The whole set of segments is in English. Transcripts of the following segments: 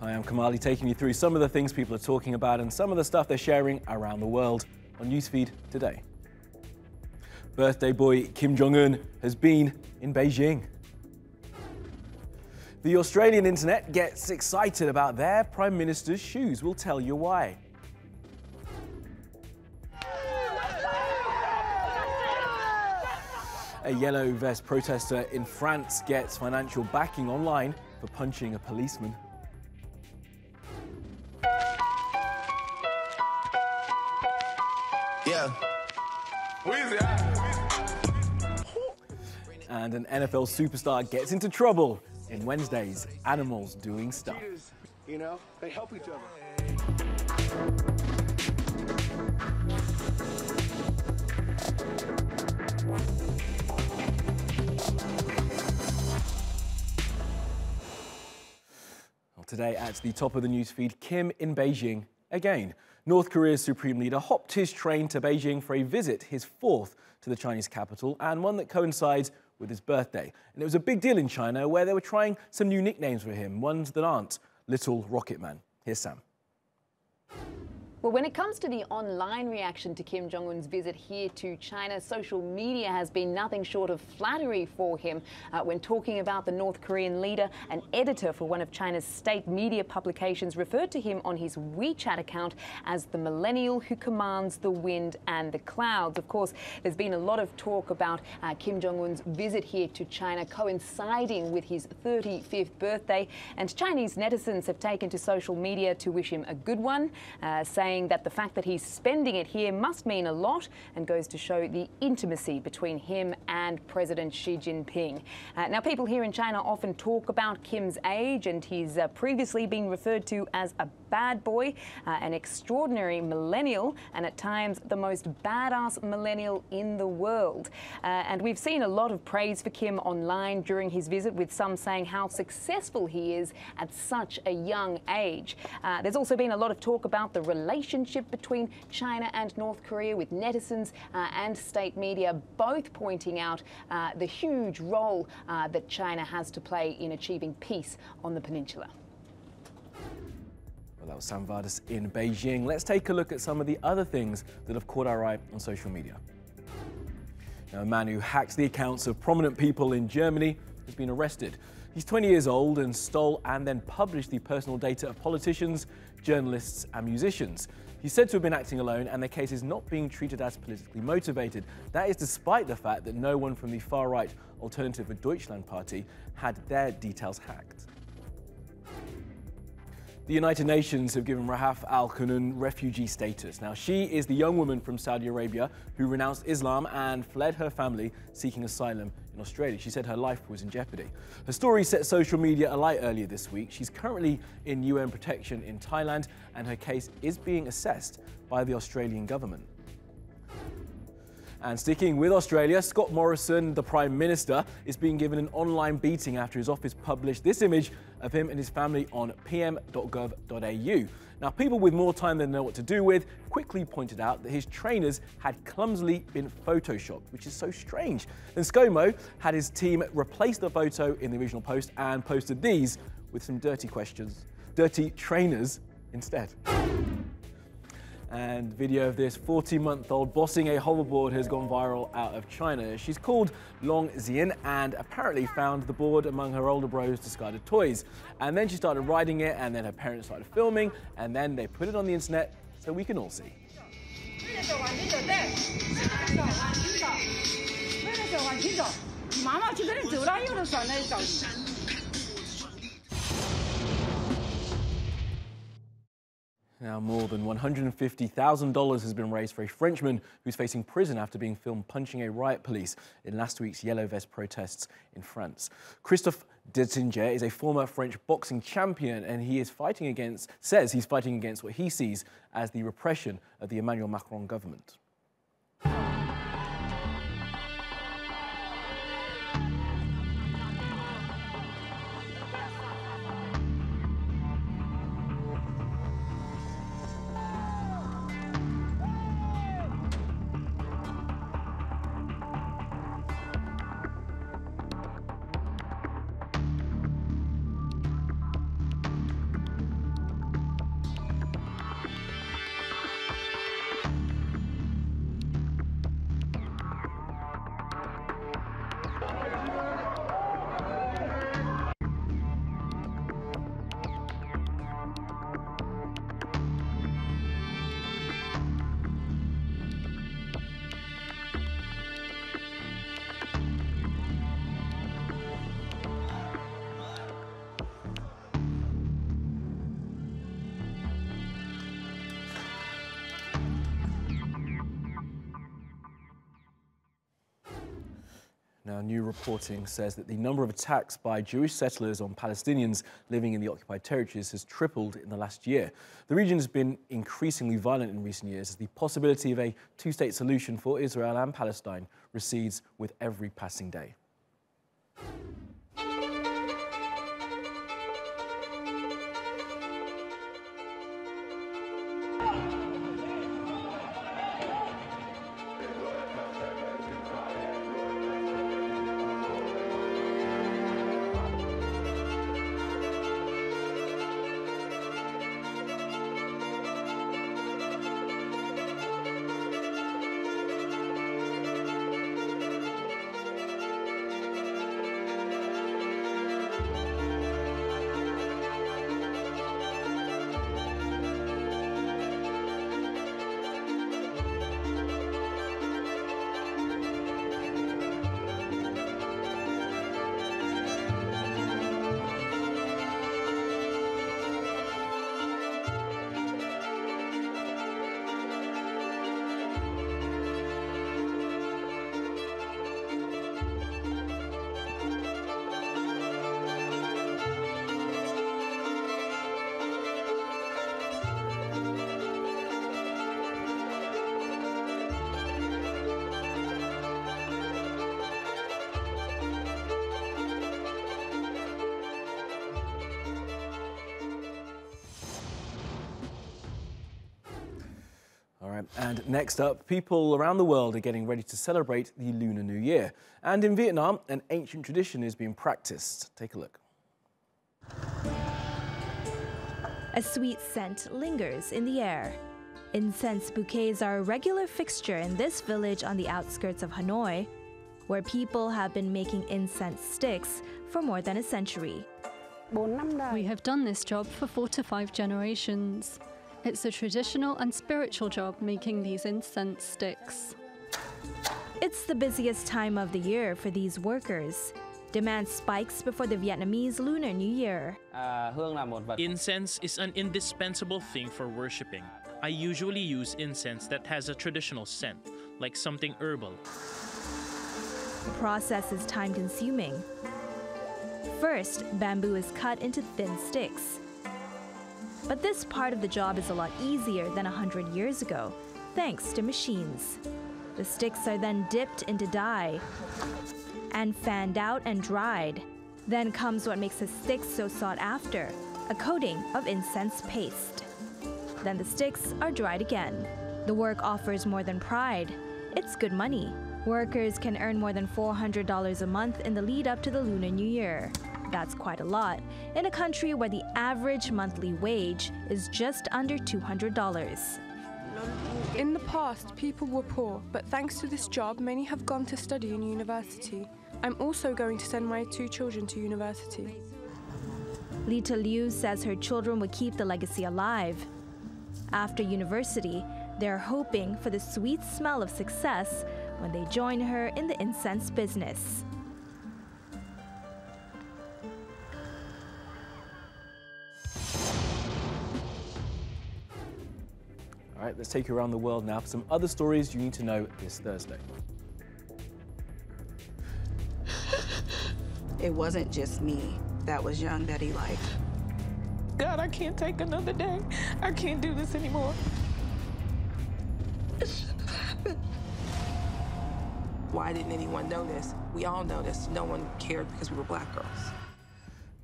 Hi, I'm Kamali, taking you through some of the things people are talking about and some of the stuff they're sharing around the world on NewsFeed today. Birthday boy Kim Jong-un has been in Beijing. The Australian internet gets excited about their Prime Minister's shoes. We'll tell you why. A yellow vest protester in France gets financial backing online for punching a policeman. Yeah. And an NFL superstar gets into trouble in Wednesday's Animals Doing Stuff. You know, they help each other. Well, today at the top of the newsfeed, Kim in Beijing again. North Korea's supreme leader hopped his train to Beijing for a visit, his fourth to the Chinese capital, and one that coincides with his birthday. And it was a big deal in China, where they were trying some new nicknames for him, ones that aren't Little Rocket Man. Here's Sam. Well, when it comes to the online reaction to Kim Jong-un's visit here to China, social media has been nothing short of flattery for him. When talking about the North Korean leader, an editor for one of China's state media publications referred to him on his WeChat account as the millennial who commands the wind and the clouds. Of course, there's been a lot of talk about Kim Jong-un's visit here to China coinciding with his 35th birthday, and Chinese netizens have taken to social media to wish him a good one, saying that the fact that he's spending it here must mean a lot and goes to show the intimacy between him and President Xi Jinping. Now, people here in China often talk about Kim's age, and he's previously been referred to as a bad boy, an extraordinary millennial, and at times the most badass millennial in the world. And we've seen a lot of praise for Kim online during his visit, with some saying how successful he is at such a young age. There's also been a lot of talk about the relationship between China and North Korea, with netizens and state media both pointing out the huge role that China has to play in achieving peace on the peninsula. Well, that was Sam Vardis in Beijing. Let's take a look at some of the other things that have caught our eye on social media. Now, a man who hacked the accounts of prominent people in Germany has been arrested. He's 20 years old and stole and then published the personal data of politicians, journalists and musicians. He's said to have been acting alone, and the case is not being treated as politically motivated. That is despite the fact that no one from the far-right Alternative for Deutschland party had their details hacked. The United Nations have given Rahaf al-Qunun refugee status. Now, she is the young woman from Saudi Arabia who renounced Islam and fled her family seeking asylum in Australia. She said her life was in jeopardy. Her story set social media alight earlier this week. She's currently in UN protection in Thailand, and her case is being assessed by the Australian government. And sticking with Australia, Scott Morrison, the Prime Minister, is being given an online beating after his office published this image of him and his family on pm.gov.au. Now, people with more time than they know what to do with quickly pointed out that his trainers had clumsily been photoshopped, which is so strange. Then Sco Mo had his team replace the photo in the original post and posted these with some dirty trainers instead. And video of this 40-month-old bossing a hoverboard has gone viral out of China. She's called Long Xian and apparently found the board among her older bro's discarded toys. And then she started riding it, and then her parents started filming, and then they put it on the internet so we can all see. Now, more than $150,000 has been raised for a Frenchman who's facing prison after being filmed punching a riot police in last week's yellow vest protests in France. Christophe Dettinger is a former French boxing champion, and says he's fighting against what he sees as the repression of the Emmanuel Macron government. Now, new reporting says that the number of attacks by Jewish settlers on Palestinians living in the occupied territories has tripled in the last year. The region has been increasingly violent in recent years as the possibility of a two-state solution for Israel and Palestine recedes with every passing day. And next up, people around the world are getting ready to celebrate the Lunar New Year. And in Vietnam, an ancient tradition is being practiced. Take a look. A sweet scent lingers in the air. Incense bouquets are a regular fixture in this village on the outskirts of Hanoi, where people have been making incense sticks for more than a century. We have done this job for 4 to 5 generations. It's a traditional and spiritual job making these incense sticks. It's the busiest time of the year for these workers. Demand spikes before the Vietnamese Lunar New Year. Incense is an indispensable thing for worshipping. I usually use incense that has a traditional scent, like something herbal. The process is time-consuming. First, bamboo is cut into thin sticks. But this part of the job is a lot easier than 100 years ago, thanks to machines. The sticks are then dipped into dye and fanned out and dried. Then comes what makes a stick so sought after, a coating of incense paste. Then the sticks are dried again. The work offers more than pride. It's good money. Workers can earn more than $400 a month in the lead up to the Lunar New Year. That's quite a lot, in a country where the average monthly wage is just under $200. In the past, people were poor, but thanks to this job, many have gone to study in university. I'm also going to send my 2 children to university. Lita Liu says her children will keep the legacy alive. After university, they're hoping for the sweet smell of success when they join her in the incense business. All right, let's take you around the world now for some other stories you need to know this Thursday. It wasn't just me that was young that he liked. God, I can't take another day. I can't do this anymore. It shouldn't have happened. Why didn't anyone know this? We all know this. No one cared because we were black girls.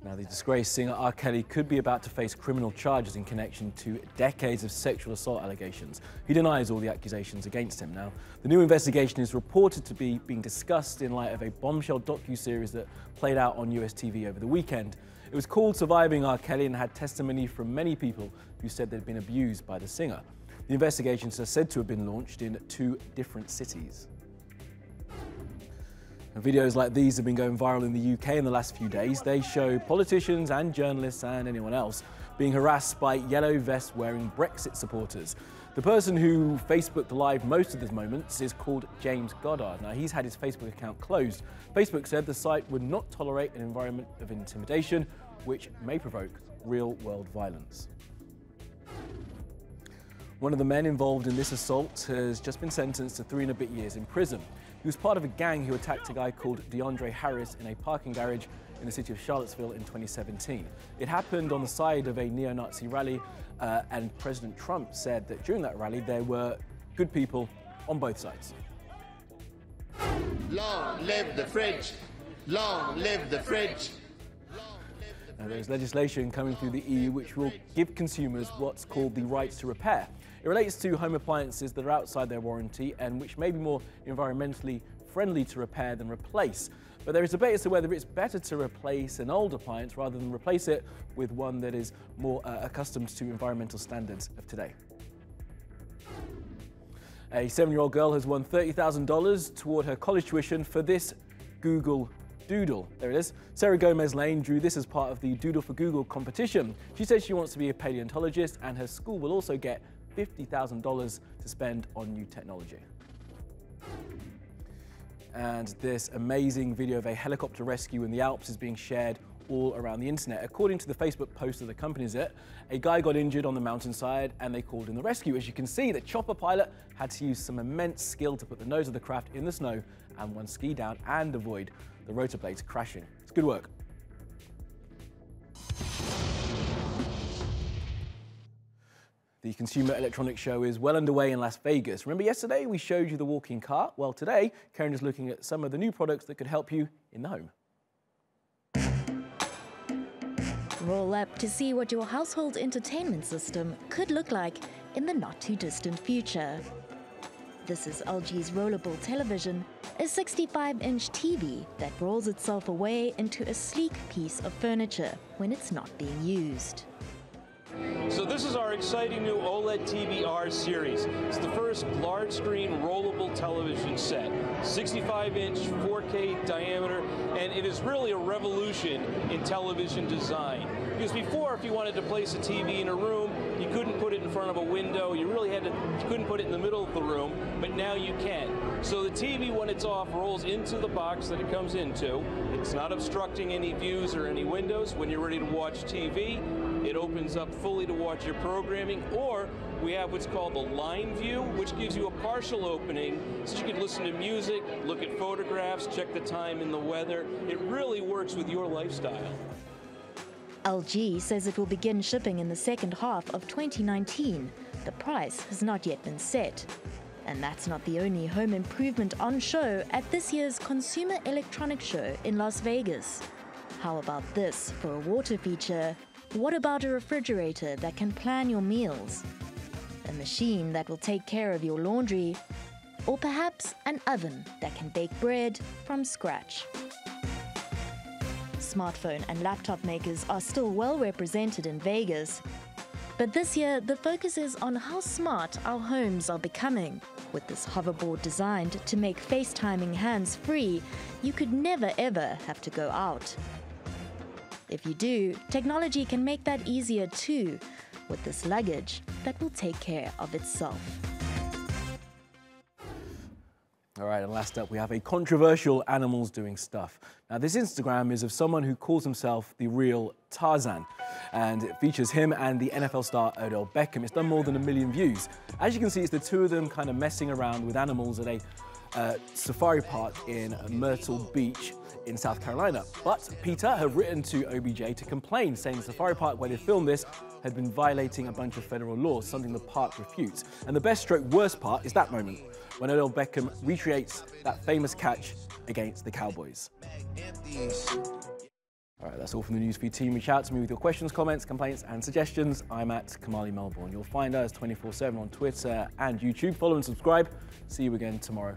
Now, the disgraced singer R. Kelly could be about to face criminal charges in connection to decades of sexual assault allegations. He denies all the accusations against him. Now, the new investigation is reported to be being discussed in light of a bombshell docu-series that played out on US TV over the weekend. It was called Surviving R. Kelly and had testimony from many people who said they'd been abused by the singer. The investigations are said to have been launched in 2 different cities. And videos like these have been going viral in the UK in the last few days. They show politicians and journalists and anyone else being harassed by yellow vest wearing Brexit supporters. The person who Facebooked live most of these moments is called James Goddard. Now, he's had his Facebook account closed. Facebook said the site would not tolerate an environment of intimidation, which may provoke real-world violence. One of the men involved in this assault has just been sentenced to 3 and a bit years in prison. He was part of a gang who attacked a guy called DeAndre Harris in a parking garage in the city of Charlottesville in 2017. It happened on the side of a neo-Nazi rally, and President Trump said that during that rally there were good people on both sides. Long live the fridge! Long live the fridge! Now, there's legislation coming through the EU which will give consumers what's called the right to repair. It relates to home appliances that are outside their warranty and which may be more environmentally friendly to repair than replace. But there is debate as to whether it's better to replace an old appliance rather than replace it with one that is more accustomed to environmental standards of today. A 7-year-old girl has won $30,000 toward her college tuition for this Google Doodle. There it is. Sarah Gomez Lane drew this as part of the Doodle for Google competition. She says she wants to be a paleontologist, and her school will also get $50,000 to spend on new technology. And this amazing video of a helicopter rescue in the Alps is being shared all around the internet. According to the Facebook post that accompanies it, a guy got injured on the mountainside and they called in the rescue. As you can see, the chopper pilot had to use some immense skill to put the nose of the craft in the snow and one ski down and avoid the rotor blades crashing. It's good work. The Consumer Electronics Show is well underway in Las Vegas. Remember yesterday we showed you the walk-in cart? Well, today Karen is looking at some of the new products that could help you in the home. Roll up to see what your household entertainment system could look like in the not-too-distant future. This is LG's rollable television, a 65-inch TV that rolls itself away into a sleek piece of furniture when it's not being used. So this is our exciting new OLED TV R series. It's the first large-screen rollable television set, 65-inch, 4K diameter, and it is really a revolution in television design. Because before, if you wanted to place a TV in a room, you couldn't put it in front of a window. You couldn't put it in the middle of the room, but now you can. So the TV, when it's off, rolls into the box that it comes into. It's not obstructing any views or any windows. When you're ready to watch TV, it opens up fully to watch your programming, or we have what's called the line view, which gives you a partial opening so you can listen to music, look at photographs, check the time and the weather. It really works with your lifestyle. LG says it will begin shipping in the second half of 2019. The price has not yet been set. And that's not the only home improvement on show at this year's Consumer Electronics Show in Las Vegas. How about this for a water feature? What about a refrigerator that can plan your meals? A machine that will take care of your laundry? Or perhaps an oven that can bake bread from scratch? Smartphone and laptop makers are still well represented in Vegas. But this year, the focus is on how smart our homes are becoming. With this hoverboard designed to make FaceTiming hands-free, you could never ever have to go out. If you do, technology can make that easier too, with this luggage that will take care of itself. All right, and last up, we have a controversial animals doing stuff. Now, this Instagram is of someone who calls himself the real Tarzan, and it features him and the NFL star Odell Beckham. It's done more than 1 million views. As you can see, it's the two of them kind of messing around with animals at a safari park in Myrtle Beach in South Carolina. But PETA have written to OBJ to complain, saying the safari park where they filmed this had been violating a bunch of federal laws, something the park refutes. And the best stroke worst part is that moment when Odell Beckham recreates that famous catch against the Cowboys. All right, that's all from the NewsFeed team. Reach out to me with your questions, comments, complaints and suggestions. I'm at Kamali Melbourne. You'll find us 24/7 on Twitter and YouTube. Follow and subscribe. See you again tomorrow.